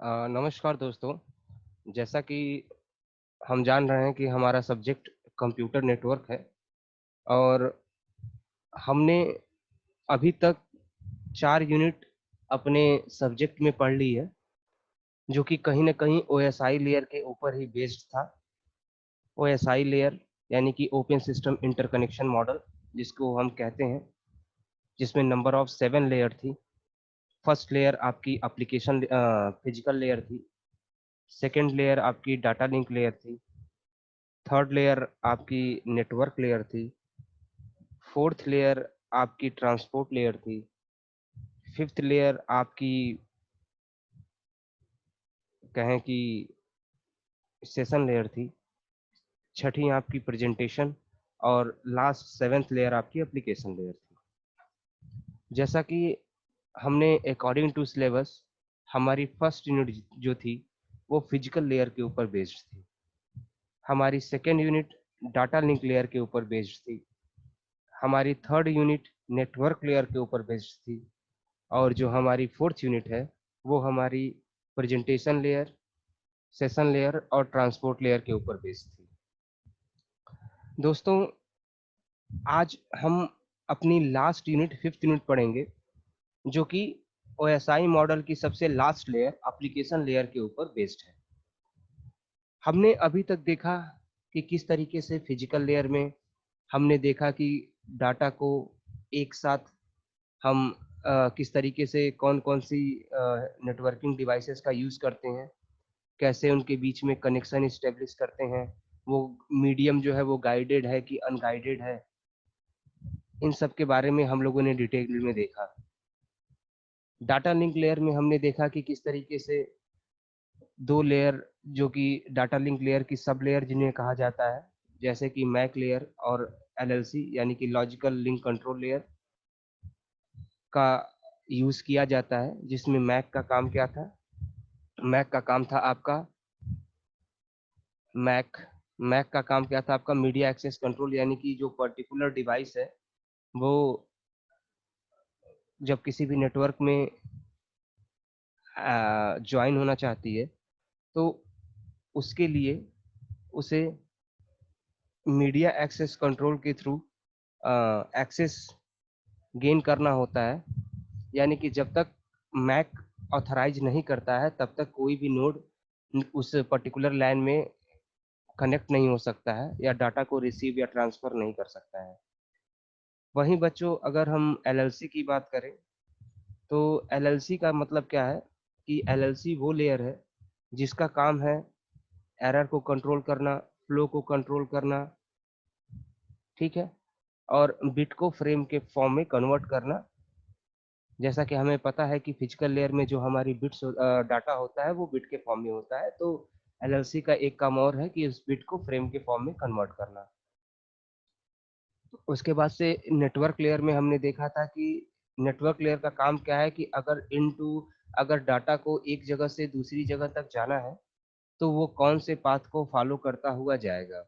नमस्कार दोस्तों। जैसा कि हम जान रहे हैं कि हमारा सब्जेक्ट कंप्यूटर नेटवर्क है और हमने अभी तक 4 यूनिट अपने सब्जेक्ट में पढ़ ली है, जो कि कहीं न कहीं ओएसआई लेयर के ऊपर ही बेस्ड था। ओएसआई लेयर यानी कि ओपन सिस्टम इंटरकनेक्शन मॉडल जिसको हम कहते हैं, जिसमें नंबर ऑफ 7 लेयर थी। फर्स्ट लेयर आपकी फिजिकल लेयर थी, सेकंड लेयर आपकी डाटा लिंक लेयर थी, थर्ड लेयर आपकी नेटवर्क लेयर थी, फोर्थ लेयर आपकी ट्रांसपोर्ट लेयर थी, फिफ्थ लेयर आपकी कहें कि सेशन लेयर थी, छठी आपकी प्रेजेंटेशन और लास्ट सेवेंथ लेयर आपकी एप्लीकेशन लेयर थी। जैसा कि हमने अकॉर्डिंग टू सिलेबस हमारी फर्स्ट यूनिट जो थी वो फिजिकल लेयर के ऊपर बेस्ड थी, हमारी second unit data link layer के ऊपर बेस्ड थी, हमारी थर्ड यूनिट नेटवर्क लेयर के ऊपर बेस्ड थी और जो हमारी फोर्थ यूनिट है वो हमारी प्रेजेंटेशन लेयर, सेशन लेयर और ट्रांसपोर्ट लेयर के ऊपर बेस्ड थी। दोस्तों, आज हम अपनी लास्ट यूनिट फिफ्थ यूनिट पढ़ेंगे, जो कि ओएसआई मॉडल की सबसे लास्ट लेयर एप्लीकेशन लेयर के ऊपर बेस्ड है। हमने अभी तक देखा कि किस तरीके से फिजिकल लेयर में हमने देखा कि डाटा को एक साथ हम किस तरीके से कौन-कौन सी नेटवर्किंग डिवाइसेस का यूज़ करते हैं, कैसे उनके बीच में कनेक्शन एस्टेब्लिश करते हैं, वो मीडियम जो है वो गाइडेड है कि अनगाइडेड है, इन सब के बारे में हम लोगों ने डिटेल में देखा। डाटा लिंक लेयर में हमने देखा कि किस तरीके से 2 लेयर जो कि डाटा लिंक लेयर की सब लेयर जिन्हें कहा जाता है, जैसे कि मैक लेयर और एलएलसी यानी कि लॉजिकल लिंक कंट्रोल लेयर का यूज़ किया जाता है, जिसमें मैक का काम क्या था? मैक का काम था आपका मैक मैक का काम क्या था आपका मीडिया एक्सेस कंट्रोल, यानी कि जो पर्टिकुलर डिवाइस है, वो जब किसी भी नेटवर्क में जॉइन होना चाहती है, तो उसके लिए उसे मीडिया एक्सेस कंट्रोल के थ्रू एक्सेस गेन करना होता है। यानी कि जब तक मैक ऑथराइज नहीं करता है, तब तक कोई भी नोड उस पर्टिकुलर लैन में कनेक्ट नहीं हो सकता है या डाटा को रिसीव या ट्रांसफ़र नहीं कर सकता है। वहीं बच्चों, अगर हम एलएलसी की बात करें, तो एलएलसी का मतलब क्या है कि एलएलसी वो लेयर है जिसका काम है एरर को कंट्रोल करना, फ्लो को कंट्रोल करना, ठीक है? और बिट को फ्रेम के फॉर्म में कन्वर्ट करना। जैसा कि हमें पता है कि फिजिकल लेयर में जो हमारी डाटा होता है वो बिट के फॉर्म में होता है, तो एलएलसी का एक काम और है कि उस बिट को फ्रेम के फॉर्म में कन्वर्ट करना। उसके बाद से नेटवर्क लेयर में हमने देखा था कि नेटवर्क लेयर का काम क्या है कि अगर डाटा को एक जगह से दूसरी जगह तक जाना है, तो वो कौन से पाथ को फॉलो करता हुआ जाएगा।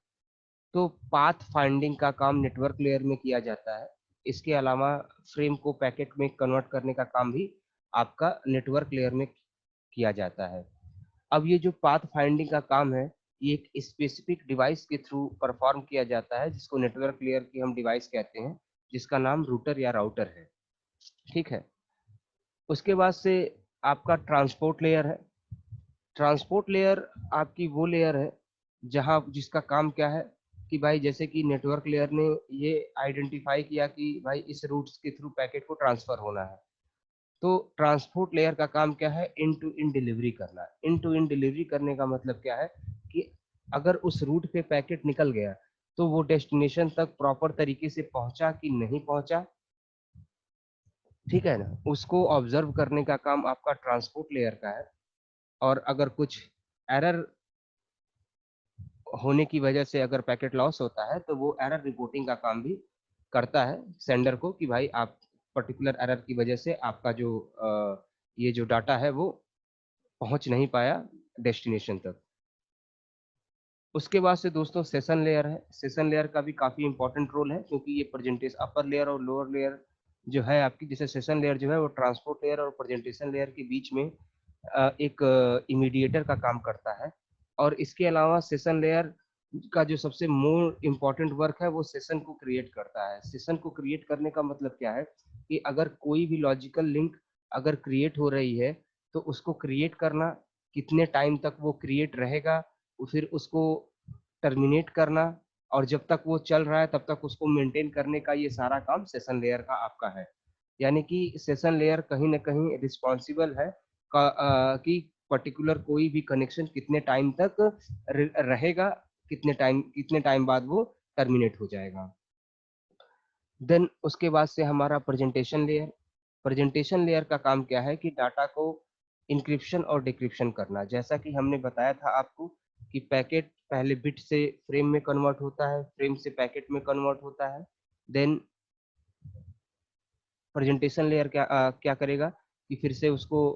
तो पाथ फाइंडिंग का काम नेटवर्क लेयर में किया जाता है। इसके अलावा फ्रेम को पैकेट में कन्वर्ट करने का काम भी आपका नेटवर्क लेयर में किया जाता है। अब ये जो पाथ फाइंडिंग का काम है, ये एक स्पेसिफिक डिवाइस के थ्रू परफॉर्म किया जाता है, जिसको नेटवर्क लेयर की हम डिवाइस कहते हैं, जिसका नाम रूटर या राउटर है, ठीक है? उसके बाद से आपका ट्रांसपोर्ट लेयर है। ट्रांसपोर्ट लेयर आपकी वो लेयर है, जहाँ जिसका काम क्या है कि भाई जैसे कि नेटवर्क लेयर ने ये आइडेंटिफ़ाई किया कि भाई इस रूट्स के थ्रू पैकेट को ट्रांसफ़र होना है। तो ट्रांसपोर्ट लेयर का काम क्या है? एंड टू एंड डिलीवरी करना। एंड टू एंड डिलीवरी करने का मतलब क्या है कि अगर उस रूट पे पैकेट निकल गया, तो वो डेस्टिनेशन तक प्रॉपर तरीके से पहुँचा कि नहीं पहुँचा, ठीक है ना? उसको ऑब्ज़र्व करने का काम आपका ट्रांसपोर्ट लेयर का है। और अगर कुछ एरर होने की वजह से अगर पैकेट लॉस होता है, तो वो एरर रिपोर्टिंग का काम भी करता है सेंडर को कि भाई आप पर्टिकुलर एरर की वजह से आपका जो ये जो डाटा है वो पहुँच नहीं पाया डेस्टिनेशन तक। उसके बाद से दोस्तों सेशन लेयर है। सेशन लेयर का भी काफ़ी इम्पोर्टेंट रोल है, क्योंकि ये प्रेजेंटेशन अपर लेयर और लोअर लेयर जो है आपकी, जैसे सेशन लेयर जो है वो ट्रांसपोर्ट लेयर और प्रेजेंटेशन लेयर के बीच में एक इमीडिएटर का काम करता है। और इसके अलावा सेशन लेयर का जो सबसे मोर इम्पोर्टेंट वर्क है वो सेशन को क्रिएट करता है। सेशन को क्रिएट करने का मतलब क्या है कि अगर कोई भी लॉजिकल लिंक अगर क्रिएट हो रही है तो उसको क्रिएट करना, कितने टाइम तक वो क्रिएट रहेगा, फिर उसको टर्मिनेट करना, और जब तक वो चल रहा है तब तक उसको मेंटेन करने का, ये सारा काम सेशन लेयर का आपका है। यानी कि सेशन लेयर कहीं ना कहीं रिस्पॉन्सिबल है कि पर्टिकुलर कोई भी कनेक्शन कितने टाइम तक रहेगा, कितने टाइम बाद वो टर्मिनेट हो जाएगा। देन उसके बाद से हमारा प्रेजेंटेशन लेयर। प्रेजेंटेशन लेयर का काम क्या है कि डाटा को इंक्रिप्शन और डिक्रिप्शन करना। जैसा कि हमने बताया था आपको कि पैकेट पहले बिट से फ्रेम में कन्वर्ट होता है, फ्रेम से पैकेट में कन्वर्ट होता है। देन प्रेजेंटेशन लेयर क्या करेगा कि फिर से उसको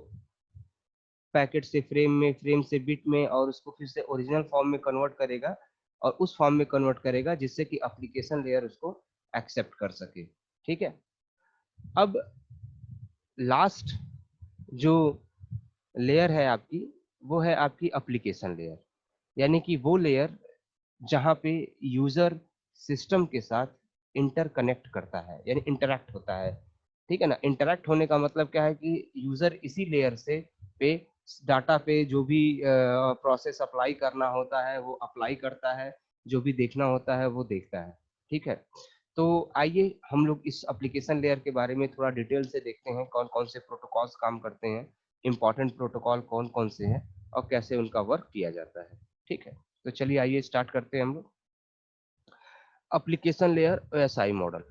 पैकेट से फ्रेम में, फ्रेम से बिट में, और उसको फिर से ओरिजिनल फॉर्म में कन्वर्ट करेगा, और उस फॉर्म में कन्वर्ट करेगा जिससे कि एप्लीकेशन लेयर उसको एक्सेप्ट कर सके। ठीक है। अब लास्ट जो लेयर है आपकी, वो है आपकी एप्लीकेशन लेयर। यानी कि वो लेयर जहां पे यूजर सिस्टम के साथ इंटरकनेक्ट करता है, यानी इंटरैक्ट होता है। ठीक है ना। इंटरैक्ट होने का मतलब क्या है कि यूजर इसी लेयर से पे डाटा पे जो भी प्रोसेस अप्लाई करना होता है वो अप्लाई करता है, जो भी देखना होता है वो देखता है। ठीक है। तो आइए हम लोग इस एप्लीकेशन लेयर के बारे में थोड़ा डिटेल से देखते हैं, कौन कौन से प्रोटोकॉल्स काम करते हैं, इंपॉर्टेंट प्रोटोकॉल कौन कौन से हैं, और कैसे उनका वर्क किया जाता है। ठीक है। तो चलिए आइए स्टार्ट करते हैं हम लोग। Application layer OSI model.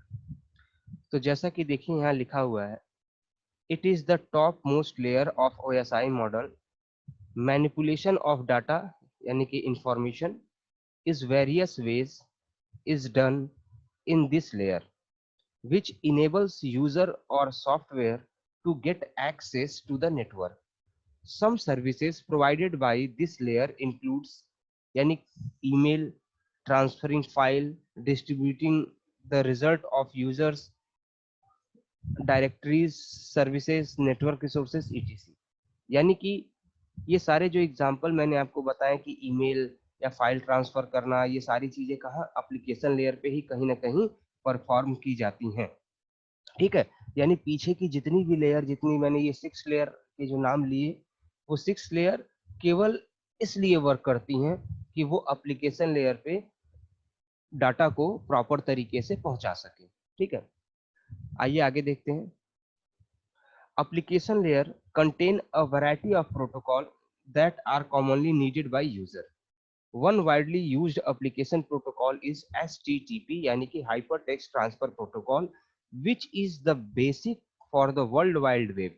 तो जैसा कि देखिए यहाँ लिखा हुआ है, it is the top most layer of OSI model. Manipulation of data यानी कि information is various ways is done in this layer, which enables user or software to get access to the network. Some services provided by this layer includes यानी email, transferring file, distributing the result of users, directories, services, network resources, etc. यानी कि ये सारे जो example मैंने आपको बताया कि ईमेल या फाइल ट्रांसफर करना, ये सारी चीजें कहाँ एप्लीकेशन लेयर पे ही कहीं ना कहीं परफॉर्म की जाती हैं। ठीक है। यानी पीछे की जितनी भी लेयर, जितनी मैंने ये 6 लेयर के जो नाम लिए, वो 6 लेयर केवल इसलिए वर्क करती हैं कि वो एप्लीकेशन लेयर पे डाटा को प्रॉपर तरीके से पहुंचा सके। ठीक है। आइए आगे देखते हैं। Application layer contain a variety of protocol that are commonly needed by user. One widely used application protocol is HTTP, यानी कि Hypertext Transfer Protocol, which is the basic for the World Wide Web.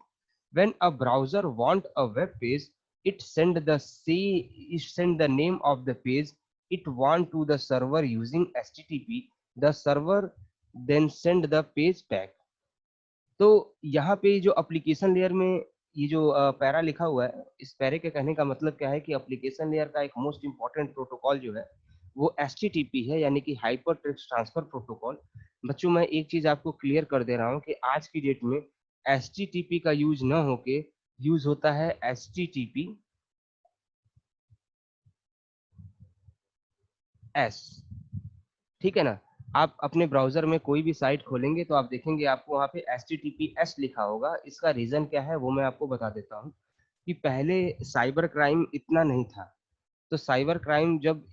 When a browser want a web page, it send the name of the page it want to the server using HTTP. The server then send the page back. तो यहाँ पे जो application layer में ये जो para लिखा हुआ है, इस पैरे के कहने का मतलब क्या है कि एप्लीकेशन लेयर का एक मोस्ट इंपॉर्टेंट प्रोटोकॉल जो है वो एचटीटीपी है, यानी कि हाइपर टेक्स्ट ट्रांसफर प्रोटोकॉल। बच्चों मैं एक चीज आपको क्लियर कर दे रहा हूँ कि आज की डेट में एचटीटीपी का यूज न होके यूज होता है एचटीटीपी एस। ठीक है ना। आप अपने ब्राउजर में कोई भी साइट खोलेंगे तो आप देखेंगे आपको वहाँ पे HTTPS लिखा होगा। इसका रीजन क्या है वो मैं आपको बता देता हूँ कि पहले साइबर क्राइम इतना नहीं था। तो साइबर क्राइम जब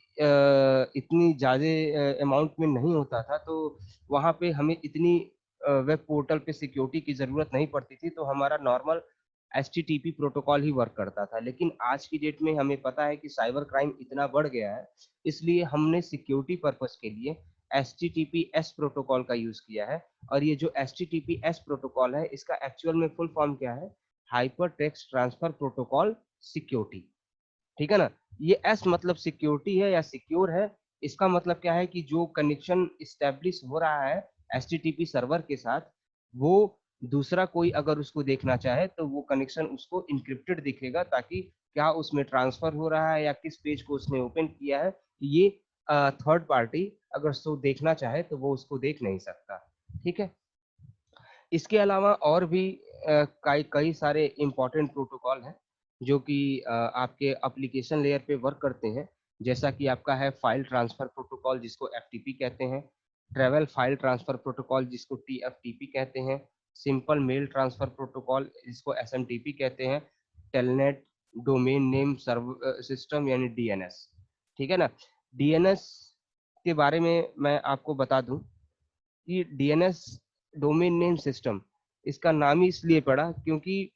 इतनी ज़्यादा अमाउंट में नहीं होता था तो वहाँ पे हमें इतनी वेब पोर्टल पे सिक्योरिटी की ज़रूरत नहीं पड़ती थी, तो हमारा नॉर्मल HTTP प्रोटोकॉल ही वर्क करता था। लेकिन आज की डेट में हमें पता है कि साइबर क्राइम इतना बढ़ गया है, इसलिए हमने सिक्योरिटी पर्पस के लिए HTTPS प्रोटोकॉल का यूज़ किया है। और ये जो HTTPS प्रोटोकॉल है इसका एक्चुअल में फुल फॉर्म क्या है? Hyper text transfer protocol security. ठीक है ना। ये एस मतलब सिक्योरिटी है या सिक्योर है। इसका मतलब क्या है कि जो कनेक्शन इस्टेब्लिश हो रहा है एचटीटीपी सर्वर के साथ, वो दूसरा कोई अगर उसको देखना चाहे तो वो कनेक्शन उसको इंक्रिप्टेड दिखेगा, ताकि क्या उसमें ट्रांसफर हो रहा है या किस पेज को उसने ओपन किया है, ये थर्ड पार्टी अगर उसको देखना चाहे तो वो उसको देख नहीं सकता। ठीक है। इसके अलावा और भी कई कई सारे इंपॉर्टेंट प्रोटोकॉल हैं। जो कि आपके एप्लीकेशन लेयर पे वर्क करते हैं, जैसा कि आपका है फाइल ट्रांसफर प्रोटोकॉल जिसको एफटीपी कहते हैं, ट्रैवल फाइल ट्रांसफर प्रोटोकॉल जिसको टीएफटीपी कहते हैं, सिंपल मेल ट्रांसफर प्रोटोकॉल जिसको एसएमटीपी कहते हैं, telnet domain name server system यानी डीएनएस। ठीक है ना। डीएनएस के बारे में मैं आपको बता दूं कि डीएनएस डोमेन नेम सिस्टम इसका नाम ही इसलिए पड़ा क्योंकि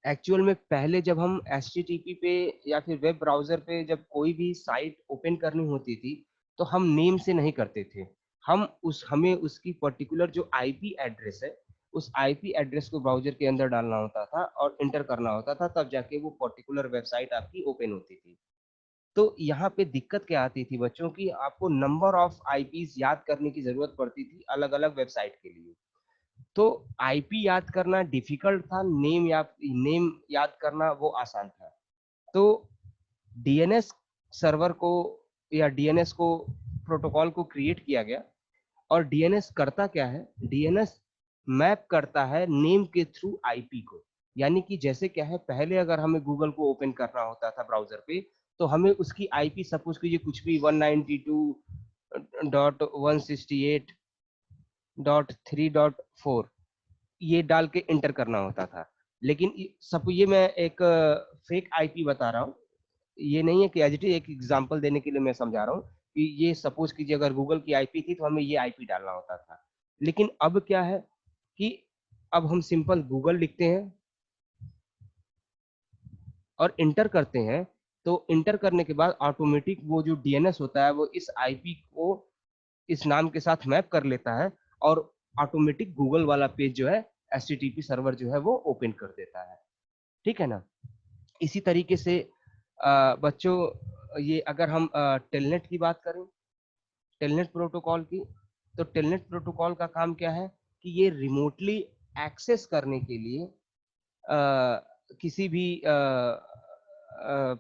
एक्चुअल में पहले जब हम एचटीटीपी पे या फिर वेब ब्राउजर पे जब कोई भी साइट ओपन करनी होती थी तो हम नेम से नहीं करते थे। हमें उसकी पर्टिकुलर जो आईपी एड्रेस है उस आईपी एड्रेस को ब्राउजर के अंदर डालना होता था और इंटर करना होता था, तब जाके वो पर्टिकुलर वेबसाइट आपकी ओपन होती थी। तो यहाँ पे दिक्कत क्या आती थी बच्चों की, आपको नंबर ऑफ आईपीज याद करने की जरूरत पड़ती थी अलग अलग वेबसाइट के लिए। तो आईपी याद करना डिफिकल्ट था, नेम याद करना वो आसान था। तो डीएनएस सर्वर को या डीएनएस को प्रोटोकॉल को क्रिएट किया गया। और डीएनएस करता क्या है, डीएनएस मैप करता है नेम के थ्रू आईपी को। यानी कि जैसे क्या है, पहले अगर हमें गूगल को ओपन करना होता था ब्राउजर पे तो हमें उसकी आईपी सपोज कीजिए कुछ भी 192.168.3.4 ये डाल के इंटर करना होता था। लेकिन सब ये मैं एक फेक आईपी बता रहा हूँ, ये नहीं है कि एज इट इज, एक एग्जांपल देने के लिए मैं समझा रहा हूँ कि ये सपोज कीजिए अगर गूगल की आईपी थी तो हमें ये आईपी डालना होता था। लेकिन अब क्या है कि अब हम सिंपल गूगल लिखते हैं और इंटर करते हैं, तो इंटर करने के बाद ऑटोमेटिक वो जो डीएनएस होता है वो इस आईपी को इस नाम के साथ मैप कर लेता है और ऑटोमेटिक गूगल वाला पेज जो है एचटीटीपी सर्वर जो है वो ओपन कर देता है। ठीक है ना। इसी तरीके से बच्चों ये अगर हम टेलनेट की बात करें, टेलनेट प्रोटोकॉल की, तो टेलनेट प्रोटोकॉल का काम क्या है कि ये रिमोटली एक्सेस करने के लिए किसी भी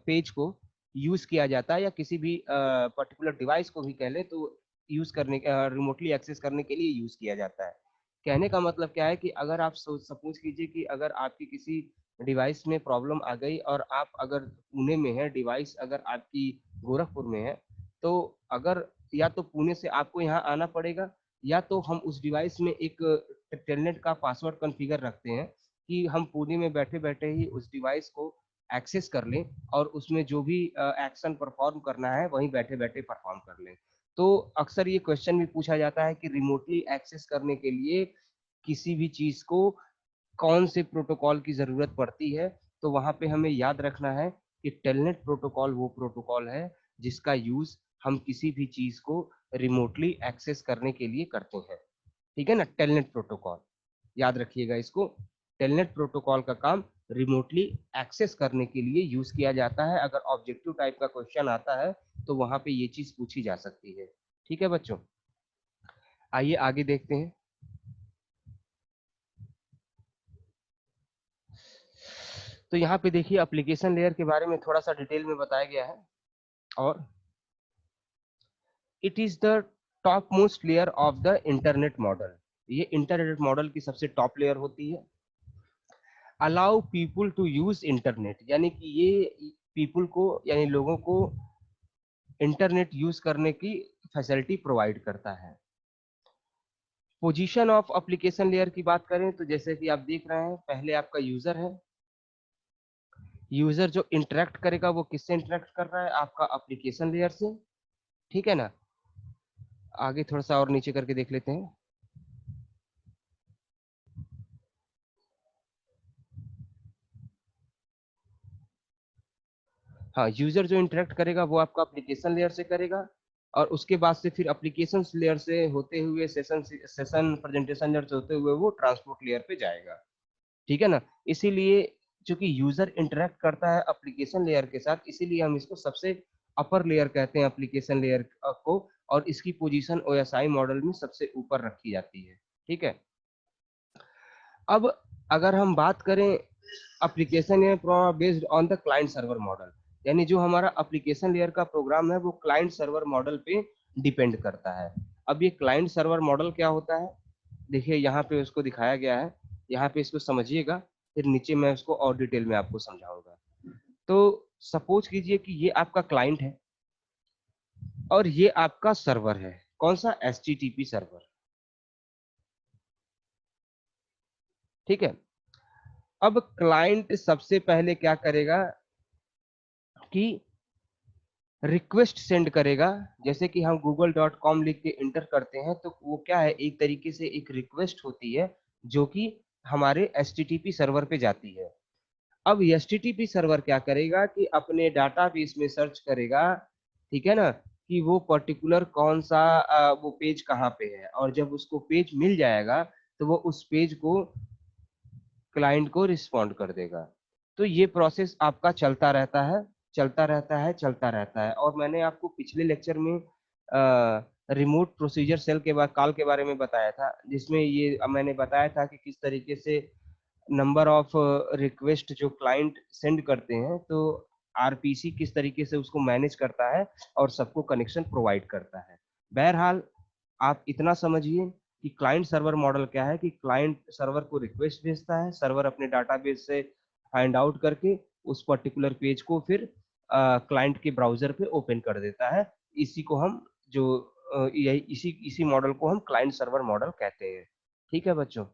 पेज को यूज किया जाता है या किसी भी पर्टिकुलर डिवाइस को भी कह ले तो यूज करने रिमोटली एक्सेस करने के लिए यूज किया जाता है। कहने का मतलब क्या है कि अगर आप सपोज कीजिए कि अगर आपकी किसी डिवाइस में प्रॉब्लम आ गई और आप अगर पुणे में है, डिवाइस अगर आपकी गोरखपुर में है, तो अगर या तो पुणे से आपको यहाँ आना पड़ेगा या तो हम उस डिवाइस में एक टेलनेट का पासवर्ड कॉन्फ़िगर रखते हैं कि हम पुणे में बैठे बैठे ही उस डिवाइस को एक्सेस कर लें और उसमें जो भी एक्शन परफॉर्म करना है वहीं बैठे बैठे परफॉर्म कर लें। तो अक्सर ये क्वेश्चन भी पूछा जाता है कि रिमोटली एक्सेस करने के लिए किसी भी चीज को कौन से प्रोटोकॉल की जरूरत पड़ती है, तो वहां पे हमें याद रखना है कि टेलनेट प्रोटोकॉल वो प्रोटोकॉल है जिसका यूज हम किसी भी चीज को रिमोटली एक्सेस करने के लिए करते हैं। ठीक है ना, टेलनेट प्रोटोकॉल याद रखिएगा इसको। टेलनेट प्रोटोकॉल का काम रिमोटली एक्सेस करने के लिए यूज किया जाता है। अगर ऑब्जेक्टिव टाइप का क्वेश्चन आता है तो वहां पे ये चीज पूछी जा सकती है। ठीक है बच्चों, आइए आगे देखते हैं। तो यहाँ पे देखिए एप्लीकेशन लेयर के बारे में थोड़ा सा डिटेल में बताया गया है। और it is the top most layer of the internet model. ये इंटरनेट मॉडल की सबसे टॉप लेयर होती है। Allow people to use internet, यानी कि ये पीपुल को यानी लोगों को इंटरनेट यूज करने की फैसिलिटी प्रोवाइड करता है। पोजीशन ऑफ एप्लीकेशन लेयर की बात करें तो जैसे कि आप देख रहे हैं, पहले आपका यूजर है। यूजर जो इंटरेक्ट करेगा वो किससे इंटरेक्ट कर रहा है, आपका एप्लीकेशन लेयर से। ठीक है ना। आगे थोड़ा सा और नीचे करके देख लेते हैं। हाँ, यूजर जो इंटरेक्ट करेगा वो आपका एप्लीकेशन लेयर से करेगा और उसके बाद से फिर एप्लीकेशन लेयर से होते हुए सेशन प्रेजेंटेशन लेयर से होते हुए वो ट्रांसपोर्ट लेयर पे जाएगा। ठीक है ना। इसीलिए चूंकि यूजर इंटरेक्ट करता है एप्लीकेशन लेयर के साथ, इसीलिए हम इसको सबसे अपर लेयर कहते हैं एप्लीकेशन लेयर को। और इसकी पोजीशन ओएसआई मॉडल में सबसे ऊपर रखी जाती है। ठीक है। अब अगर हम बात करें application layer based on the client server model, यानी जो हमारा एप्लीकेशन लेयर का प्रोग्राम है वो क्लाइंट सर्वर मॉडल पे डिपेंड करता है। अब ये क्लाइंट सर्वर मॉडल क्या होता है, देखिए यहाँ पे उसको दिखाया गया है, यहाँ पे इसको समझिएगा। फिर नीचे मैं उसको और डिटेल में आपको समझाऊंगा। तो सपोज कीजिए कि ये आपका क्लाइंट है और ये आपका सर्वर है। कौन सा? HTTP server. ठीक है। अब क्लाइंट सबसे पहले क्या करेगा कि रिक्वेस्ट सेंड करेगा। जैसे कि हम google.com लिख के इंटर करते हैं तो वो क्या है, एक तरीके से एक रिक्वेस्ट होती है जो कि हमारे HTTP सर्वर पे जाती है। अब HTTP सर्वर क्या करेगा कि अपने डाटाबेस में सर्च करेगा, ठीक है ना, कि वो पर्टिकुलर कौन सा वो पेज कहाँ पे है, और जब उसको पेज मिल जाएगा तो वो उस पेज को क्लाइंट को रिस्पॉन्ड कर देगा। तो ये प्रोसेस आपका चलता रहता है, चलता रहता है, चलता रहता है। और मैंने आपको पिछले लेक्चर में रिमोट प्रोसीजर सेल के बाद कॉल के बारे में बताया था, जिसमें ये मैंने बताया था कि किस तरीके से नंबर ऑफ रिक्वेस्ट जो क्लाइंट सेंड करते हैं, तो आरपीसी किस तरीके से उसको मैनेज करता है और सबको कनेक्शन प्रोवाइड करता है। बहरहाल आप इतना समझिए कि क्लाइंट सर्वर मॉडल क्या है, कि क्लाइंट सर्वर को रिक्वेस्ट भेजता है, सर्वर अपने डाटाबेस से फाइंड आउट करके उस पर्टिकुलर पेज को फिर क्लाइंट के ब्राउजर पे ओपन कर देता है। इसी को हम जो यही इसी इसी मॉडल को हम क्लाइंट सर्वर मॉडल कहते हैं। ठीक है बच्चों।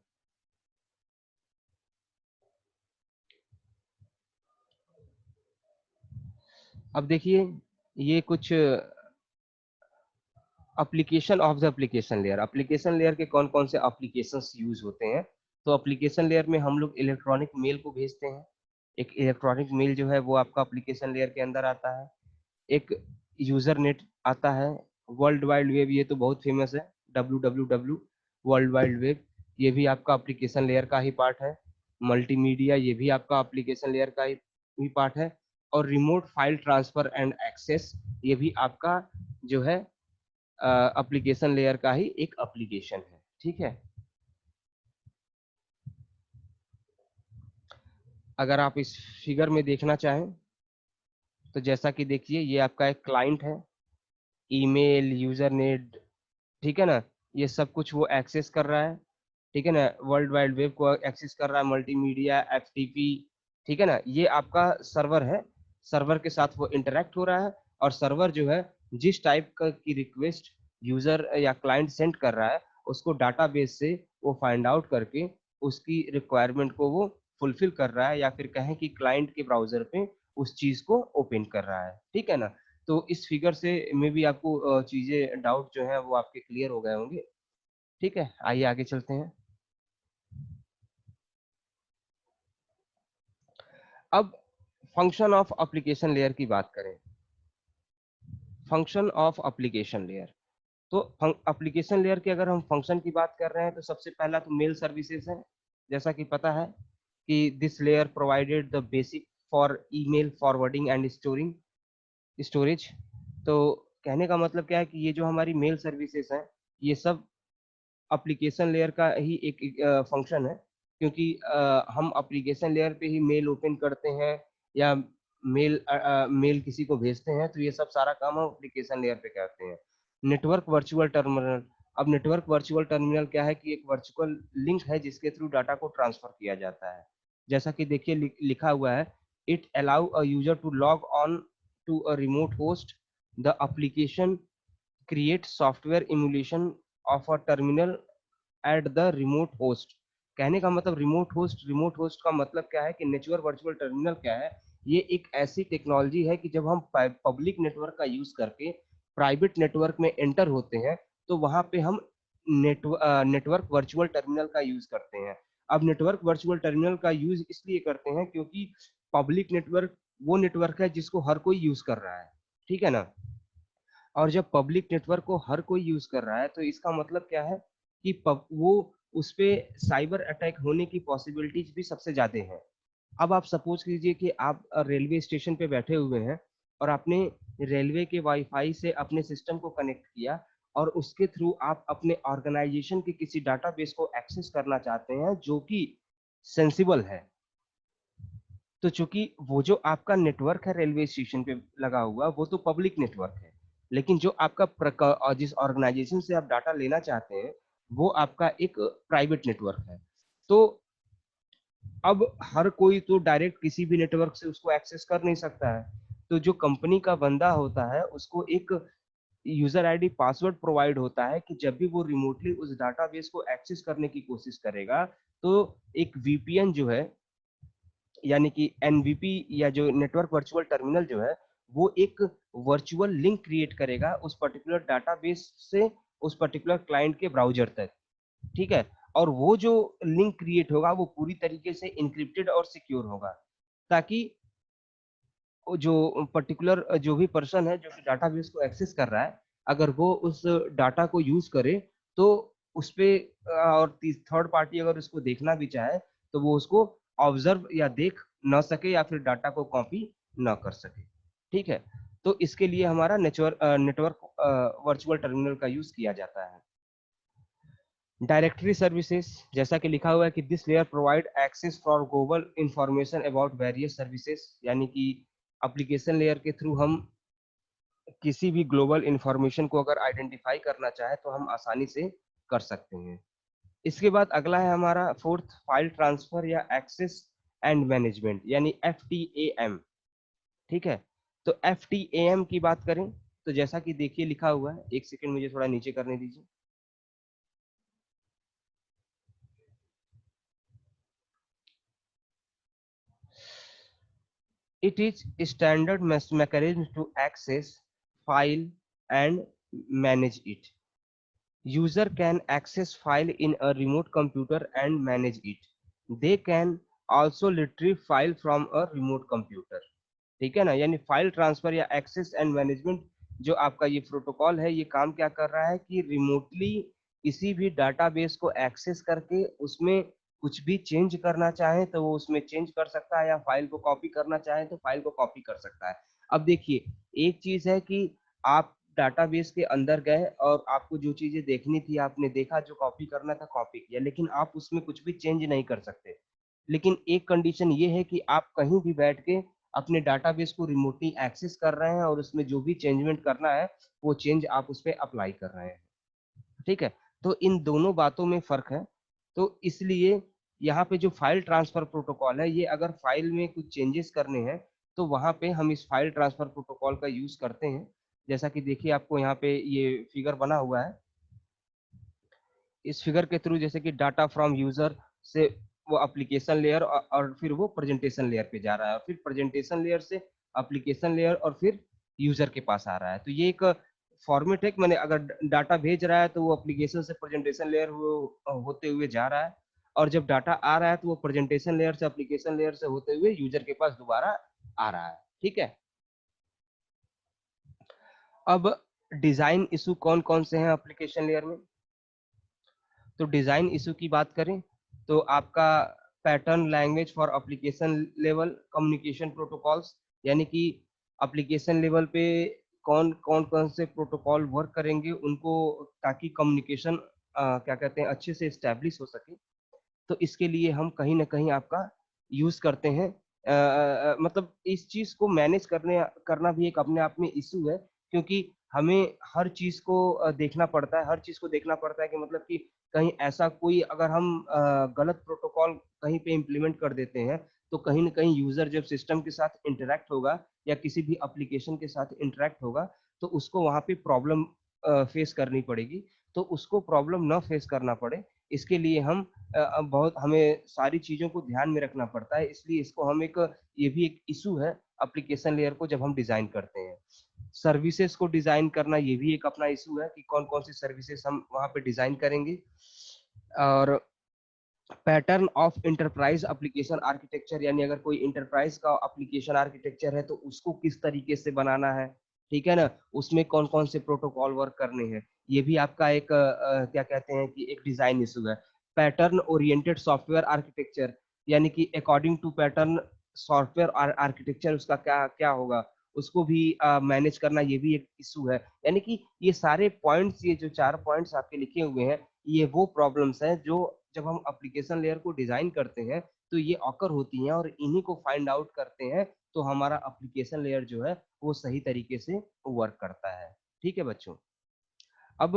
अब देखिए, ये कुछ application of the application layer. Application layer के कौन कौन से एप्लीकेशंस यूज होते हैं? तो एप्लीकेशन लेयर में हम लोग इलेक्ट्रॉनिक मेल को भेजते हैं। एक इलेक्ट्रॉनिक मेल जो है वो आपका एप्लीकेशन लेयर के अंदर आता है। एक यूजर नेट आता है। वर्ल्ड वाइड वेब, ये तो बहुत फेमस है, WWW, वर्ल्ड वाइड वेब, ये भी आपका एप्लीकेशन लेयर का ही पार्ट है। मल्टीमीडिया, ये भी आपका एप्लीकेशन लेयर का ही पार्ट है। और remote file transfer and access, ये भी आपका जो है एप्लीकेशन लेयर का ही एक एप्लीकेशन है। ठीक है। अगर आप इस फिगर में देखना चाहें तो जैसा कि देखिए, ये आपका एक क्लाइंट है, ईमेल, यूजर नेट, ठीक है ना, ये सब कुछ वो एक्सेस कर रहा है। ठीक है ना, वर्ल्ड वाइड वेब को एक्सेस कर रहा है, मल्टीमीडिया, एफटीपी, ठीक है ना, ये आपका सर्वर है। सर्वर के साथ वो इंटरेक्ट हो रहा है, और सर्वर जो है जिस टाइप का की रिक्वेस्ट यूजर या क्लाइंट सेंड कर रहा है, उसको डाटाबेस से वो फाइंड आउट करके उसकी रिक्वायरमेंट को वो फुलफिल कर रहा है, या फिर कहें कि क्लाइंट के ब्राउजर पे उस चीज को ओपन कर रहा है। ठीक है ना। तो इस फिगर से मे भी आपको चीजें, डाउट जो है वो आपके क्लियर हो गए होंगे। ठीक है, आइए आगे चलते हैं। अब फंक्शन ऑफ एप्लीकेशन लेयर की बात करें। फंक्शन ऑफ एप्लीकेशन लेयर, तो एप्लीकेशन लेयर के अगर हम फंक्शन की बात कर रहे हैं तो सबसे पहला तो मेल सर्विसेज है। जैसा कि पता है कि this layer provided the basic for email forwarding and storing storage. तो कहने का मतलब क्या है कि ये जो हमारी मेल सर्विसेज हैं, ये सब एप्लीकेशन लेयर का ही एक फंक्शन है। क्योंकि हम एप्लीकेशन लेयर पे ही मेल ओपन करते हैं, या मेल किसी को भेजते हैं, तो ये सब सारा काम हम एप्लीकेशन लेयर पे करते हैं। Network virtual terminal. अब नेटवर्क वर्चुअल टर्मिनल क्या है कि एक वर्चुअल लिंक है जिसके थ्रू डाटा को ट्रांसफर किया जाता है। जैसा कि देखिए लिखा हुआ है, it allow a user to log on to a remote host, the application create software emulation of a terminal at the remote host। कहने का मतलब रिमोट होस्ट का मतलब क्या है कि नेटवर्क वर्चुअल टर्मिनल क्या है? ये एक ऐसी टेक्नोलॉजी है कि जब हम पब्लिक नेटवर्क का यूज करके प्राइवेट नेटवर्क में एंटर होते हैं, तो वहां पे हम नेटवर्क वर्चुअल टर्मिनल का यूज करते हैं। अब नेटवर्क वर्चुअल टर्मिनल का यूज इसलिए करते हैं क्योंकि पब्लिक नेटवर्क वो नेटवर्क है जिसको हर कोई यूज कर रहा है। ठीक है ना। और जब पब्लिक नेटवर्क को हर कोई यूज कर रहा है, तो इसका मतलब क्या है कि वो उस पे साइबर अटैक होने की पॉसिबिलिटीज भी सबसे ज्यादा है। अब आप सपोज कीजिए कि आप रेलवे स्टेशन पे बैठे हुए हैं, और आपने रेलवे के वाईफाई से अपने सिस्टम को कनेक्ट किया, और उसके थ्रू आप अपने ऑर्गेनाइजेशन के किसी डाटाबेस को एक्सेस करना चाहते हैं जो कि सेंसिबल है। तो चूंकि वो जो आपका नेटवर्क है रेलवे स्टेशन पे लगा हुआ, वो तो पब्लिक नेटवर्क है, लेकिन जो आपका जिस ऑर्गेनाइजेशन से आप डाटा लेना चाहते हैं, वो आपका एक प्राइवेट नेटवर्क है। तो अब हर कोई तो डायरेक्ट किसी भी नेटवर्क से उसको एक्सेस कर नहीं सकता है, तो जो कंपनी का बंदा होता है उसको एक यूजर आईडी पासवर्ड प्रोवाइड होता है कि जब भी वो रिमोटली उस डाटाबेस को एक्सेस करने की कोशिश करेगा, तो एक वीपीएन जो है, यानी कि एनवीपी या जो नेटवर्क वर्चुअल टर्मिनल जो है, वो एक वर्चुअल लिंक क्रिएट करेगा उस पर्टिकुलर डाटाबेस से उस पर्टिकुलर क्लाइंट के ब्राउजर तक। ठीक है, और वो जो लिंक क्रिएट होगा वो पूरी तरीके से इंक्रिप्टेड और सिक्योर होगा, ताकि जो पर्टिकुलर जो भी पर्सन है जो कि डाटाबेस को एक्सेस कर रहा है, अगर वो उस डाटा को यूज करे तो उस पे और थर्ड पार्टी अगर उसको देखना भी चाहे तो वो उसको ऑब्जर्व या देख ना सके या फिर डाटा को कॉपी ना कर सके। ठीक है, तो इसके लिए हमारा नेटवर्क वर्चुअल टर्मिनल का यूज किया जाता है। डायरेक्टरी सर्विसेज, जैसा कि लिखा हुआ है कि this layer provide access for global information about various services, यानी कि एप्लीकेशन लेयर के थ्रू हम किसी भी ग्लोबल इंफॉर्मेशन को अगर आइडेंटिफाई करना चाहे तो हम आसानी से कर सकते हैं। इसके बाद अगला है हमारा फोर्थ, फाइल ट्रांसफर या एक्सेस एंड मैनेजमेंट, यानी FTAM। ठीक है, तो FTAM की बात करें तो जैसा कि देखिए लिखा हुआ है, एक सेकंड मुझे थोड़ा नीचे करने दीजिए। It is standard mechanism to access file and manage it. User can access file in a remote computer and manage it. They can also retrieve file from a remote computer. ठीक है ना, यानी file transfer या access and management जो आपका ये protocol है, ये काम क्या कर रहा है कि रिमोटली किसी भी डाटाबेस को एक्सेस करके उसमें कुछ भी चेंज करना चाहे तो वो उसमें चेंज कर सकता है, या फाइल को कॉपी करना चाहे तो फाइल को कॉपी कर सकता है। अब देखिए, एक चीज है कि आप डाटाबेस के अंदर गए और आपको जो चीजें देखनी थी आपने देखा, जो कॉपी करना था कॉपी किया, लेकिन आप उसमें कुछ भी चेंज नहीं कर सकते। लेकिन एक कंडीशन ये है कि आप कहीं भी बैठ के अपने डाटाबेस को रिमोटली एक्सेस कर रहे हैं और उसमें जो भी चेंजमेंट करना है वो चेंज आप उस पर अप्लाई कर रहे हैं। ठीक है, तो इन दोनों बातों में फर्क है। तो इसलिए यहाँ पे जो फाइल ट्रांसफर प्रोटोकॉल है, ये अगर फाइल में कुछ चेंजेस करने हैं तो वहां पे हम इस फाइल ट्रांसफर प्रोटोकॉल का यूज करते हैं। जैसा कि देखिए आपको यहाँ पे ये फिगर बना हुआ है, इस फिगर के थ्रू जैसे कि डाटा फ्रॉम यूजर से वो एप्लीकेशन लेयर और फिर वो प्रेजेंटेशन लेयर पे जा रहा है, और फिर प्रेजेंटेशन लेयर से एप्लीकेशन लेयर और फिर यूजर के पास आ रहा है। तो ये एक फॉर्मेट है कि मैंने अगर डाटा भेज रहा है तो वो एप्लीकेशन से प्रेजेंटेशन लेयर होते हुए जा रहा है, और जब डाटा आ रहा है तो वो प्रेजेंटेशन लेयर से एप्लीकेशन लेयर से होते हुए यूजर के पास दोबारा आ रहा है। ठीक है, अब डिजाइन इशू कौन कौन से हैं एप्लीकेशन लेयर में। तो डिजाइन इशू की बात करें तो आपका pattern language for application level communication protocols, यानी कि एप्लीकेशन लेवल पे कौन कौन कौन से प्रोटोकॉल वर्क करेंगे उनको, ताकि कम्युनिकेशन क्या कहते हैं अच्छे से स्टैब्लिश हो सके। तो इसके लिए हम कहीं ना कहीं आपका यूज करते हैं। मतलब इस चीज को मैनेज करना भी एक अपने आप में इशू है, क्योंकि हमें हर चीज को देखना पड़ता है, हर चीज को देखना पड़ता है कि मतलब कि कहीं ऐसा कोई अगर हम गलत प्रोटोकॉल कहीं पे इम्प्लीमेंट कर देते हैं तो कहीं ना कहीं यूजर जब सिस्टम के साथ इंटरेक्ट होगा या किसी भी एप्लीकेशन के साथ इंटरेक्ट होगा तो उसको वहां पे प्रॉब्लम फेस करनी पड़ेगी। तो उसको प्रॉब्लम ना फेस करना पड़े, इसके लिए हम बहुत हमें सारी चीजों को ध्यान में रखना पड़ता है, इसलिए इसको हम एक ये भी एक इशू है एप्लीकेशन लेयर को जब हम डिजाइन करते हैं। सर्विसेज को डिजाइन करना ये भी एक अपना इशू है कि कौन कौन सी सर्विसेज हम वहां पे डिजाइन करेंगे। और pattern of enterprise application architecture, यानी अगर कोई इंटरप्राइज का एप्लीकेशन आर्किटेक्चर है तो उसको किस तरीके से बनाना है, ठीक है ना, उसमें कौन कौन से प्रोटोकॉल वर्क करने हैं, ये भी आपका एक क्या कहते हैं कि एक डिजाइन इशू है। पैटर्न ओरिएंटेड सॉफ्टवेयर आर्किटेक्चर, यानी कि according to pattern software architecture उसका क्या क्या होगा, उसको भी मैनेज करना ये भी एक इशू है। यानी कि ये सारे पॉइंट्स, ये जो 4 पॉइंट्स आपके लिखे हुए हैं, ये वो प्रॉब्लम्स हैं जो जब हम एप्लीकेशन लेयर को डिजाइन करते हैं तो ये ऑकर होती हैं, और इन्हीं को फाइंड आउट करते हैं तो हमारा एप्लीकेशन लेयर जो है वो सही तरीके से वर्क करता है। ठीक है बच्चों, अब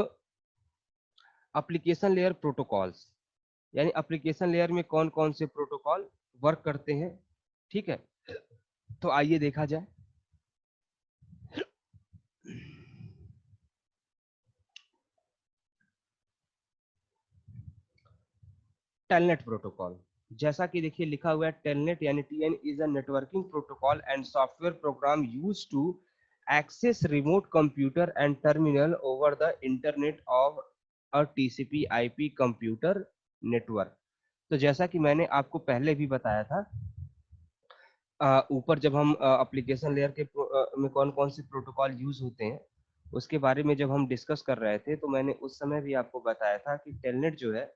एप्लीकेशन लेयर प्रोटोकॉल्स, यानी एप्लीकेशन लेयर में कौन कौन से प्रोटोकॉल वर्क करते हैं, ठीक है। तो आइए देखा जाए। टेलनेट प्रोटोकॉल, जैसा कि देखिए लिखा हुआ है, टेलनेट यानी TN is a networking protocol and software program used to access remote computer and terminal over the internet of a TCP IP computer network. तो जैसा कि मैंने आपको पहले भी बताया था, ऊपर जब हम एप्लीकेशन लेयर के में कौन कौन से प्रोटोकॉल यूज होते हैं उसके बारे में जब हम डिस्कस कर रहे थे, तो मैंने उस समय भी आपको बताया था कि टेलनेट जो है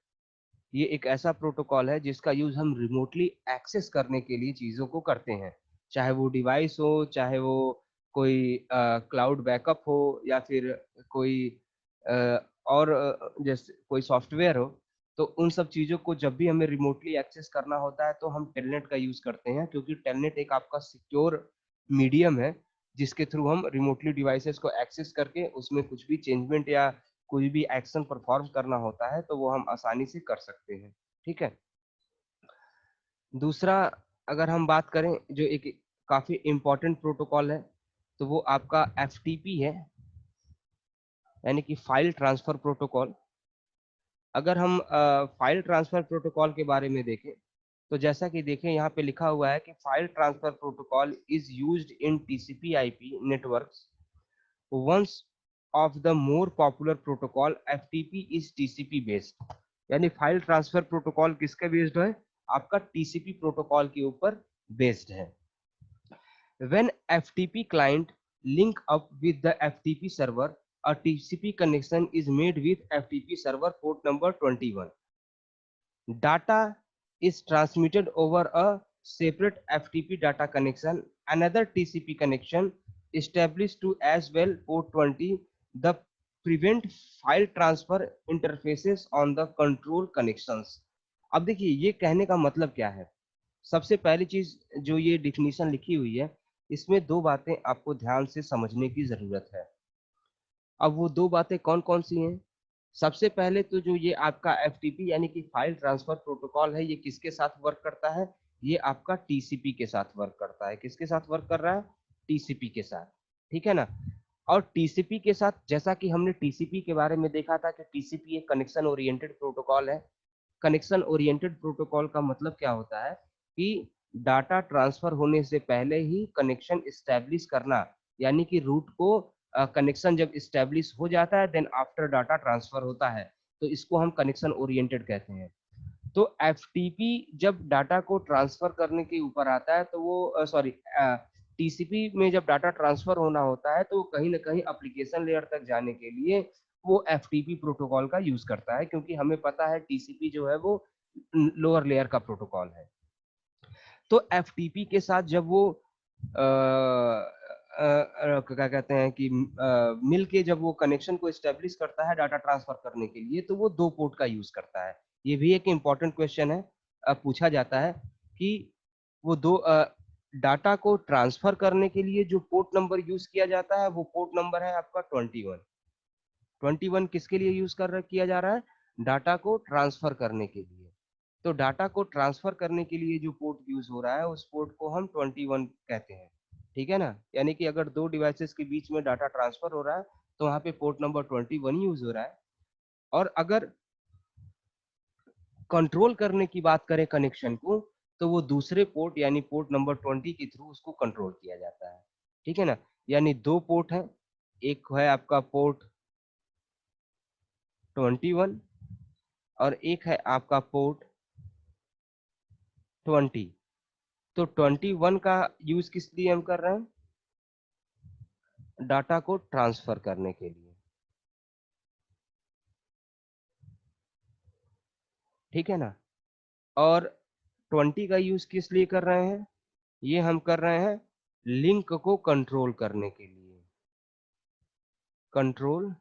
ये एक ऐसा प्रोटोकॉल है जिसका यूज हम रिमोटली एक्सेस करने के लिए चीजों को करते हैं, चाहे वो डिवाइस हो, चाहे वो कोई क्लाउड बैकअप हो, या फिर कोई अ, और जैसे कोई सॉफ्टवेयर हो। तो उन सब चीजों को जब भी हमें रिमोटली एक्सेस करना होता है तो हम टेलनेट का यूज करते हैं, क्योंकि टेलनेट एक आपका सिक्योर मीडियम है जिसके थ्रू हम रिमोटली डिवाइसेस को एक्सेस करके उसमें कुछ भी चेंजमेंट या कोई भी एक्शन परफॉर्म करना होता है तो वो हम आसानी से कर सकते हैं, ठीक है। दूसरा, अगर हम बात करें जो एक काफी इम्पोर्टेंट प्रोटोकॉल है, तो वो आपका एफटीपी है, यानी कि फाइल ट्रांसफर प्रोटोकॉल। अगर हम फाइल ट्रांसफर प्रोटोकॉल के बारे में देखें, तो जैसा कि देखें यहाँ पे लिखा हुआ है कि file transfer protocol is used in TCP IP networks. Once of the more popular protocol, FTP is TCP based। यानी फाइल ट्रांसफर प्रोटोकॉल किसके बेस्ड है? आपका टीसीपी प्रोटोकॉल के ऊपर बेस्ड है। When FTP client link up with the FTP server, a TCP connection is made with FTP server port number 21। Data is transmitted over a separate FTP data connection, another TCP connection established to as well port 20, the prevent file transfer interfaces on the control connections। अब देखिए ये कहने का मतलब क्या है। सबसे पहली चीज जो ये डिफिनीशन लिखी हुई है, इसमें दो बातें आपको ध्यान से समझने की जरूरत है। अब वो दो बातें कौन कौन सी हैं? सबसे पहले तो जो ये आपका एफटीपी यानी कि फाइल ट्रांसफर प्रोटोकॉल है, ये किसके साथ वर्क करता है? ये आपका टीसीपी के साथ वर्क करता है। किसके साथ वर्क कर रहा है? टीसीपी के साथ, ठीक है ना। और टीसीपी के साथ, जैसा कि हमने टीसीपी के बारे में देखा था कि टीसीपी एक कनेक्शन ओरिएंटेड प्रोटोकॉल है। कनेक्शन ओरिएंटेड प्रोटोकॉल का मतलब क्या होता है कि डाटा ट्रांसफर होने से पहले ही कनेक्शन इस्टेब्लिश करना, यानी कि रूट को कनेक्शन जब इस्टेब्लिश हो जाता है देन आफ्टर डाटा ट्रांसफर होता है, तो इसको हम कनेक्शन ओरिएंटेड कहते हैं। तो एफटीपी जब डाटा को ट्रांसफर करने के ऊपर आता है तो वो सॉरी टीसीपी में जब डाटा ट्रांसफर होना होता है तो कहीं ना कहीं एप्लीकेशन लेयर तक जाने के लिए वो एफटीपी प्रोटोकॉल का यूज करता है, क्योंकि हमें पता है टीसीपी जो है वो लोअर लेयर का प्रोटोकॉल है। तो एफटीपी के साथ जब वो क्या कहते हैं कि मिल के जब वो कनेक्शन को एस्टेब्लिश करता है डाटा ट्रांसफर करने के लिए, तो वो दो पोर्ट का यूज करता है। ये भी एक इम्पॉर्टेंट क्वेश्चन है, पूछा जाता है कि वो दो डाटा को ट्रांसफर करने के लिए जो पोर्ट नंबर यूज किया जाता है वो पोर्ट नंबर है आपका 21। 21 किसके लिए यूज किया जा रहा है? डाटा को ट्रांसफर करने के लिए। तो डाटा को ट्रांसफर करने के लिए जो पोर्ट यूज हो रहा है उस पोर्ट को हम 21 कहते हैं, ठीक है ना। यानी कि अगर दो डिवाइसेस के बीच में डाटा ट्रांसफर हो रहा है तो वहां पे पोर्ट नंबर 21 यूज हो रहा है। और अगर कंट्रोल करने की बात करें कनेक्शन को, तो वो दूसरे पोर्ट यानी पोर्ट नंबर 20 के थ्रू उसको कंट्रोल किया जाता है, ठीक है ना। यानी दो पोर्ट है, एक है आपका पोर्ट 21 और एक है आपका पोर्ट 20। तो 21 का यूज किस लिए हम कर रहे हैं? डाटा को ट्रांसफर करने के लिए, ठीक है ना। और 20 का यूज किस लिए कर रहे हैं? ये हम कर रहे हैं लिंक को कंट्रोल करने के लिए, कंट्रोल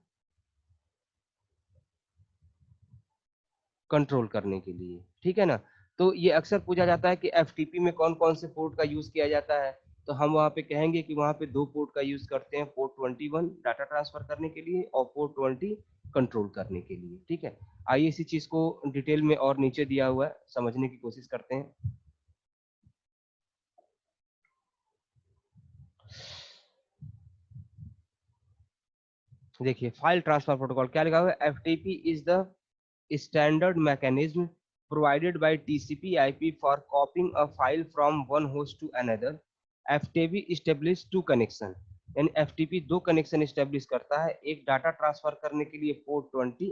कंट्रोल करने के लिए, ठीक है ना। तो ये अक्सर पूछा जाता है कि एफटीपी में कौन कौन से पोर्ट का यूज किया जाता है, तो हम वहां पे कहेंगे कि वहां पे दो पोर्ट का यूज करते हैं, पोर्ट 21 डाटा ट्रांसफर करने के लिए और पोर्ट 20 कंट्रोल करने के लिए, ठीक है। आइए इसी चीज को डिटेल में और नीचे दिया हुआ है समझने की कोशिश करते हैं। देखिए फाइल ट्रांसफर प्रोटोकॉल क्या लिखा हुआ है, FTP is the standard mechanism provided by TCP/IP for copying a file from one host to another. FTP establish two connection, यानी FTP दो कनेक्शन स्टेब्लिश करता है, एक डाटा ट्रांसफर करने के लिए पोर्ट 20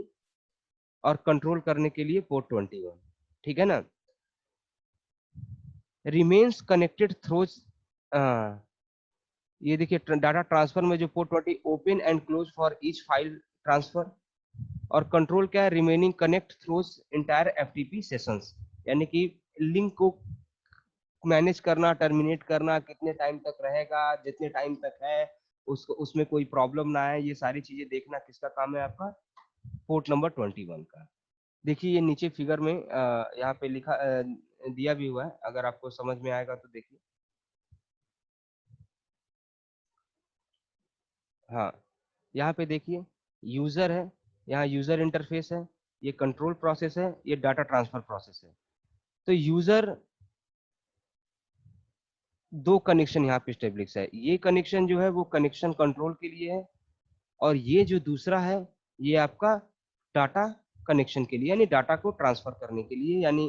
और कंट्रोल करने के लिए पोर्ट 21, ठीक है ना। रिमेन्स कनेक्टेड थ्रू, ये देखिए डाटा ट्रांसफर में जो port 20 open and close for each file transfer, और कंट्रोल क्या है, remaining connect through entire FTP sessions, यानी कि लिंक को मैनेज करना, टर्मिनेट करना, कितने टाइम तक रहेगा, जितने टाइम तक है उसको, उसमें कोई प्रॉब्लम ना आए, ये सारी चीजें देखना किसका काम है, आपका पोर्ट नंबर 21 का। देखिए ये नीचे फिगर में यहाँ पे लिखा दिया भी हुआ है, अगर आपको समझ में आएगा तो देखिए। हाँ, यहाँ पे देखिए यूजर है, यहाँ यूजर इंटरफेस है, ये कंट्रोल प्रोसेस है, ये डाटा ट्रांसफर प्रोसेस है। तो यूजर दो कनेक्शन यहाँ पे स्टेब्लिश है, ये कनेक्शन जो है वो कनेक्शन कंट्रोल के लिए है, और ये जो दूसरा है ये आपका डाटा कनेक्शन के लिए, यानी डाटा को ट्रांसफर करने के लिए, यानी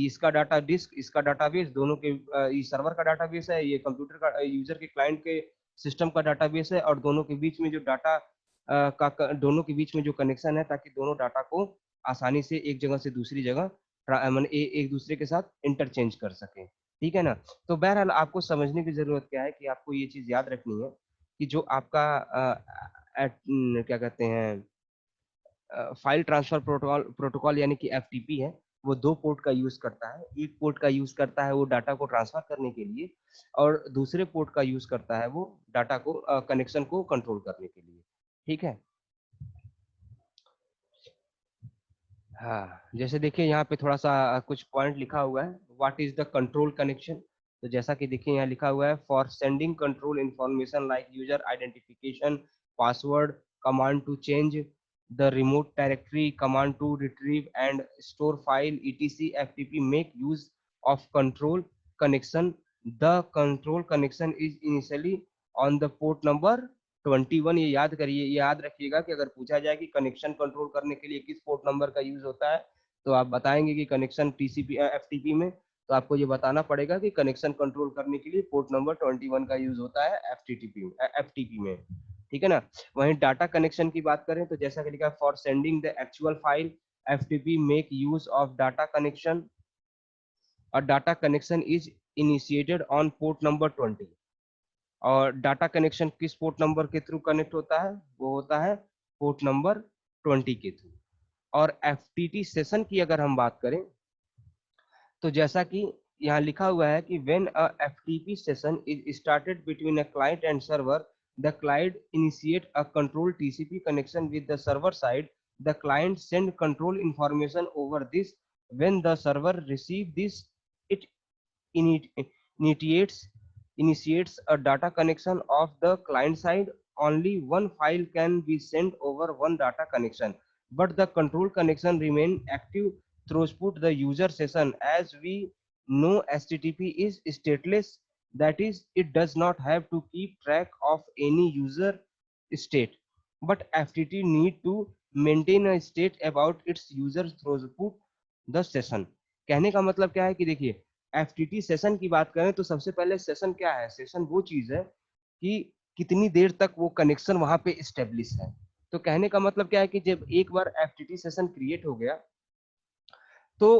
इसका डाटा डिस्क, इसका डाटाबेस, दोनों के ये सर्वर का डाटाबेस है, ये कंप्यूटर का यूजर के क्लाइंट के सिस्टम का डाटाबेस है, और दोनों के बीच में जो डाटा दोनों के बीच में जो कनेक्शन है, ताकि दोनों डाटा को आसानी से एक जगह से दूसरी जगह मतलब एक दूसरे के साथ इंटरचेंज कर सके, ठीक है ना। तो बहरहाल आपको समझने की जरूरत क्या है कि आपको ये चीज याद रखनी है कि जो आपका क्या कहते हैं फाइल ट्रांसफर प्रोटोकॉल प्रोटोकॉल यानी कि एफटीपी है, वो दो पोर्ट का यूज करता है, एक पोर्ट का यूज करता है वो डाटा को ट्रांसफर करने के लिए, और दूसरे पोर्ट का यूज करता है वो डाटा को कनेक्शन को कंट्रोल करने के लिए, ठीक है। हाँ, जैसे देखिए यहाँ पे थोड़ा सा कुछ पॉइंट लिखा हुआ है, what is the control connection. तो जैसा कि देखिए यहाँ लिखा हुआ है, for sending control information like user identification, password, command to change the remote directory, command to retrieve and store file, ETC FTP make use of control connection. The control connection is initially on the port number 21। ये याद करिए, ये याद रखिएगा कि अगर पूछा जाए कि कनेक्शन कंट्रोल करने के लिए किस पोर्ट नंबर का यूज होता है, तो आप बताएंगे कि कनेक्शन टीसीपी एफटीपी में, तो आपको ये बताना पड़ेगा कि कनेक्शन कंट्रोल करने के लिए पोर्ट नंबर 21 का यूज होता है एफटीपी में, ठीक है ना। वहीं डाटा कनेक्शन की बात करें तो जैसा कि लिखा है, for sending the actual file FTP make use of data connection, और data connection is initiated on port number 20। और डाटा कनेक्शन किस पोर्ट नंबर के थ्रू कनेक्ट होता है, वो होता है पोर्ट नंबर 20 के थ्रू। और एफटीटी सेशन की अगर हम बात करें तो जैसा कि यहाँ लिखा हुआ है कि when a FTP session is started between a client and server, the client initiate a control TCP connection with the server side, the client send control information over this, when the server receive this it initiates initiates a data connection of the client side. Only one file can be sent over one data connection, but the control connection remain active throughput the user session. As we know, http is stateless, that is it does not have to keep track of any user state, but FTT need to maintain a state about its user throughput the session। कहने का मतलब क्या है कि देखिए FTT session की बात करें तो सबसे पहले सेशन क्या है, सेशन वो चीज है कि कितनी देर तक वो कनेक्शन वहां पे स्टेब्लिश है। तो कहने का मतलब क्या है कि जब एक बार एफटीटी सेशन क्रिएट हो गया तो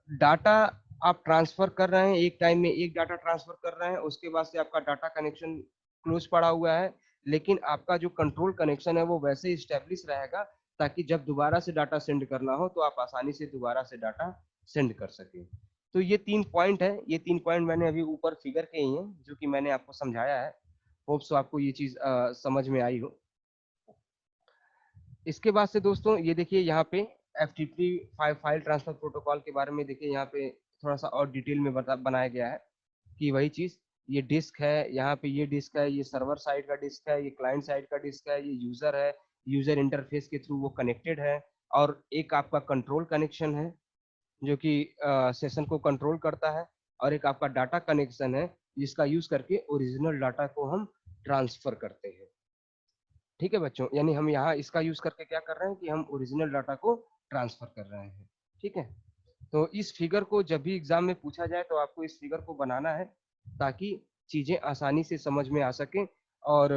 डाटा आप ट्रांसफर कर रहे हैं, एक टाइम में एक डाटा ट्रांसफर कर रहे हैं, उसके बाद से आपका डाटा कनेक्शन क्लोज पड़ा हुआ है, लेकिन आपका जो कंट्रोल कनेक्शन है वो वैसे ही स्टेब्लिश रहेगा, ताकि जब दोबारा से डाटा सेंड करना हो तो आप आसानी से दोबारा से डाटा सेंड कर सके। तो ये 3 पॉइंट है, ये 3 पॉइंट मैंने अभी ऊपर फिगर के ही हैं जो कि मैंने आपको समझाया है। होप सो आपको ये चीज समझ में आई हो। इसके बाद से दोस्तों ये देखिए यहाँ पे एफटीपी फाइल ट्रांसफर प्रोटोकॉल के बारे में देखिए, यहाँ पे थोड़ा सा और डिटेल में बनाया गया है कि वही चीज, ये डिस्क है, यहाँ पे ये डिस्क है, ये सर्वर साइड का डिस्क है, ये क्लाइंट साइड का डिस्क है, ये यूजर है, यूजर इंटरफेस के थ्रू वो कनेक्टेड है, और एक आपका कंट्रोल कनेक्शन है जो कि सेशन को कंट्रोल करता है, और एक आपका डाटा कनेक्शन है जिसका यूज करके ओरिजिनल डाटा को हम ट्रांसफर करते हैं, ठीक है बच्चों, यानी हम यहाँ इसका यूज करके क्या कर रहे हैं कि हम ओरिजिनल डाटा को ट्रांसफर कर रहे हैं। ठीक है, तो इस फिगर को जब भी एग्जाम में पूछा जाए तो आपको इस फिगर को बनाना है ताकि चीजें आसानी से समझ में आ सके। और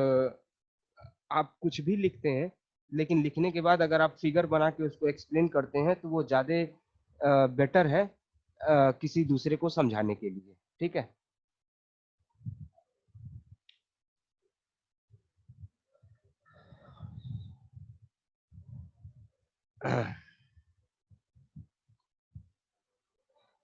आप कुछ भी लिखते हैं, लेकिन लिखने के बाद अगर आप फिगर बना के उसको एक्सप्लेन करते हैं तो वो ज़्यादा बेटर है किसी दूसरे को समझाने के लिए। ठीक है,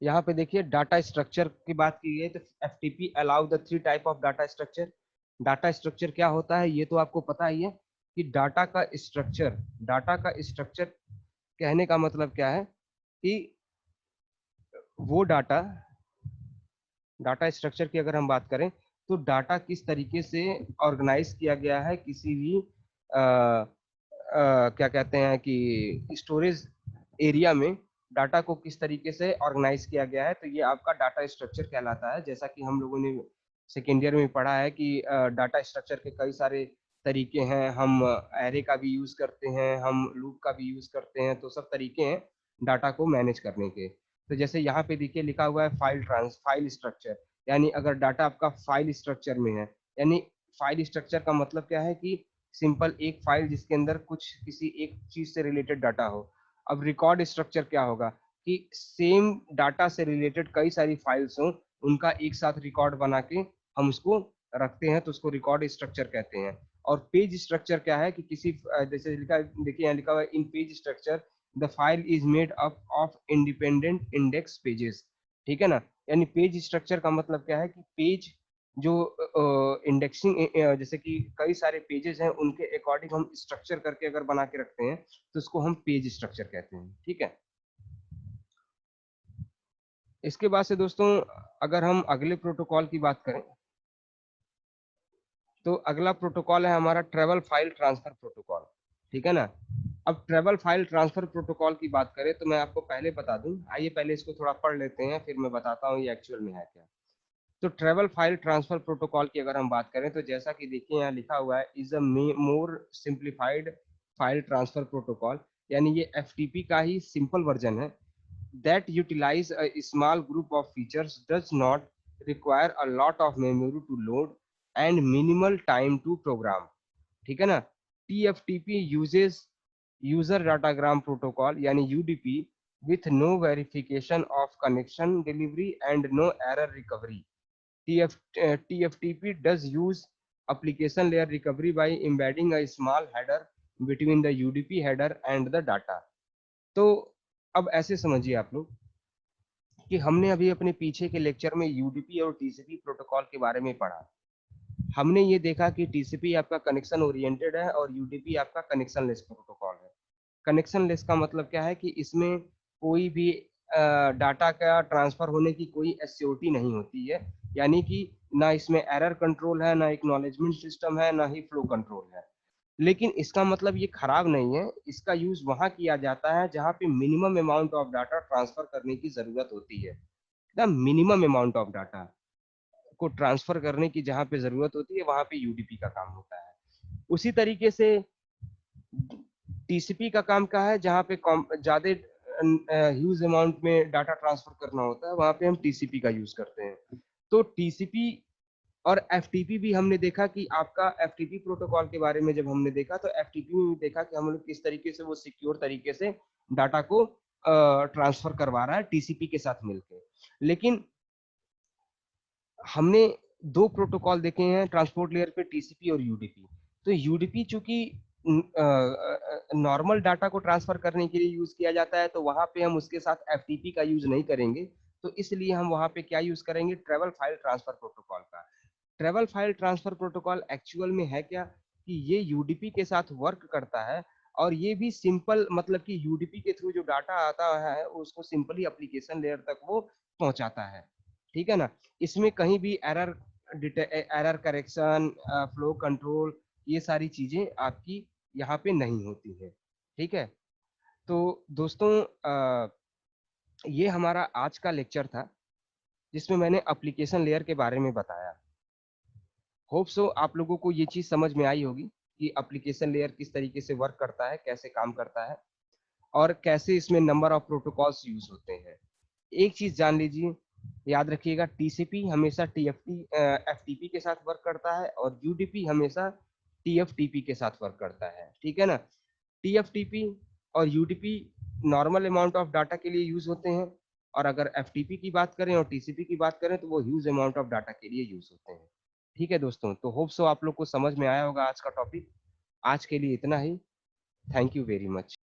यहाँ पे देखिए डाटा स्ट्रक्चर की बात की गई है, तो FTP allow the 3 type of data structure. Data structure क्या होता है ये तो आपको पता ही है कि डाटा का स्ट्रक्चर कहने का मतलब क्या है कि वो डाटा स्ट्रक्चर की अगर हम बात करें तो डाटा किस तरीके से ऑर्गेनाइज किया गया है किसी भी क्या कहते हैं कि स्टोरेज एरिया में डाटा को किस तरीके से ऑर्गेनाइज किया गया है, तो ये आपका डाटा स्ट्रक्चर कहलाता है। जैसा कि हम लोगों ने सेकेंड ईयर में पढ़ा है कि डाटा स्ट्रक्चर के कई सारे तरीके हैं, हम एरे का भी यूज करते हैं, हम लूप का भी यूज करते हैं, तो सब तरीके हैं डाटा को मैनेज करने के। तो जैसे यहाँ पे देखिए लिखा हुआ है फाइल स्ट्रक्चर, यानी अगर डाटा आपका फाइल स्ट्रक्चर में है, यानी फाइल स्ट्रक्चर का मतलब क्या है कि सिंपल एक फाइल जिसके अंदर कुछ किसी एक चीज से रिलेटेड डाटा हो। अब रिकॉर्ड स्ट्रक्चर क्या होगा कि सेम डाटा से रिलेटेड कई सारी फाइल्स हो, उनका एक साथ रिकॉर्ड बना के हम उसको रखते हैं, तो उसको रिकॉर्ड स्ट्रक्चर कहते हैं। और पेज स्ट्रक्चर क्या है कि किसी जैसे लिखा देखिए यहाँ लिखा हुआ है इन page structure the file is made up of independent index pages. ठीक है ना, यानी पेज स्ट्रक्चर का मतलब क्या है कि पेज जो इंडेक्सिंग जैसे कि कई सारे पेजेस हैं उनके अकॉर्डिंग हम स्ट्रक्चर करके अगर बना के रखते हैं तो उसको हम पेज स्ट्रक्चर कहते हैं। ठीक है, इसके बाद से दोस्तों अगर हम अगले प्रोटोकॉल की बात करें तो अगला प्रोटोकॉल है हमारा ट्रेवल फाइल ट्रांसफर प्रोटोकॉल। ठीक है ना, अब ट्रेवल फाइल ट्रांसफर प्रोटोकॉल की बात करें तो मैं आपको पहले बता दूं, आइए पहले इसको थोड़ा पढ़ लेते हैं फिर मैं बताता हूँ ये एक्चुअल में है क्या। तो ट्रेवल फाइल ट्रांसफर प्रोटोकॉल की अगर हम बात करें तो जैसा कि देखिए यहाँ लिखा हुआ है is a more simplified file transfer protocol, यानी ये एफटीपी का ही सिंपल वर्जन है that utilize a small group of features, does not require a lot of memory to load and minimal time to program। ठीक है ना, TFTP uses user datagram protocol यानी UDP with no verification of connection delivery and no error recovery। TFTP does use application layer recovery by embedding a small header between the UDP header and the data। तो अब ऐसे समझिए आप लोग कि हमने अभी अपने पीछे के लेक्चर में यूडीपी और टीसीपी प्रोटोकॉल के बारे में पढ़ा। हमने ये देखा कि टीसीपी आपका कनेक्शन ओरिएंटेड है और यूडीपी आपका कनेक्शन लेस प्रोटोकॉल है। कनेक्शन लेस का मतलब क्या है कि इसमें कोई भी डाटा का ट्रांसफर होने की कोई एससीओटी नहीं होती है, यानी कि ना इसमें एरर कंट्रोल है, ना एक्नॉलेजमेंट सिस्टम है, ना ही फ्लो कंट्रोल है। लेकिन इसका मतलब ये खराब नहीं है, इसका यूज वहां किया जाता है जहां पे minimum amount of data transfer करने की जरूरत होती है। The minimum amount of data को ट्रांसफर करने की जहां पे जरूरत होती है वहां पे यूडीपी का काम होता है। उसी तरीके से टीसीपी का काम क्या है, जहां पे ज्यादा ह्यूज अमाउंट में डाटा ट्रांसफर करना होता है वहां पे हम टीसीपी का यूज करते हैं। तो टीसीपी और एफटीपी भी हमने देखा कि आपका एफटीपी प्रोटोकॉल के बारे में जब हमने देखा तो एफटीपी में भी देखा कि हम लोग किस तरीके से वो सिक्योर तरीके से डाटा को ट्रांसफर करवा रहा है टीसीपी के साथ मिलकर। लेकिन हमने दो प्रोटोकॉल देखे हैं ट्रांसपोर्ट लेयर पे, टीसीपी और यूडीपी। तो यूडीपी चूंकि नॉर्मल डाटा को ट्रांसफर करने के लिए यूज किया जाता है तो वहां पे हम उसके साथ एफटीपी का यूज नहीं करेंगे, तो इसलिए हम वहां पे क्या यूज करेंगे, ट्रेवल फाइल ट्रांसफर प्रोटोकॉल का। Travel file transfer protocol actual में है क्या कि ये यूडीपी के साथ वर्क करता है और ये भी सिंपल मतलब कि यूडीपी के थ्रू जो डाटा आता है उसको सिंपली एप्लीकेशन लेयर तक वो पहुंचाता है। ठीक है ना, इसमें कहीं भी एरर करेक्शन, फ्लो कंट्रोल, ये सारी चीजें आपकी यहाँ पे नहीं होती है। ठीक है, तो दोस्तों ये हमारा आज का लेक्चर था जिसमें मैंने एप्लीकेशन लेयर के बारे में बताया। होप सो आप लोगों को ये चीज समझ में आई होगी कि एप्लीकेशन लेयर किस तरीके से वर्क करता है, कैसे काम करता है और कैसे इसमें नंबर ऑफ प्रोटोकॉल्स यूज होते हैं। एक चीज जान लीजिए, याद रखिएगा, टीसीपी हमेशा एफटीपी के साथ वर्क करता है और यूडीपी हमेशा टीएफटीपी के साथ वर्क करता है, ठीक है ना। टीएफटीपी और UDP normal amount of data के लिए यूज होते हैं, और अगर एफटीपी की बात करें और टीसीपी की बात करें तो वो ह्यूज अमाउंट ऑफ डाटा के लिए यूज होते हैं। ठीक है दोस्तों, तो होप सो आप लोग को समझ में आया होगा आज का टॉपिक। आज के लिए इतना ही। Thank you very much.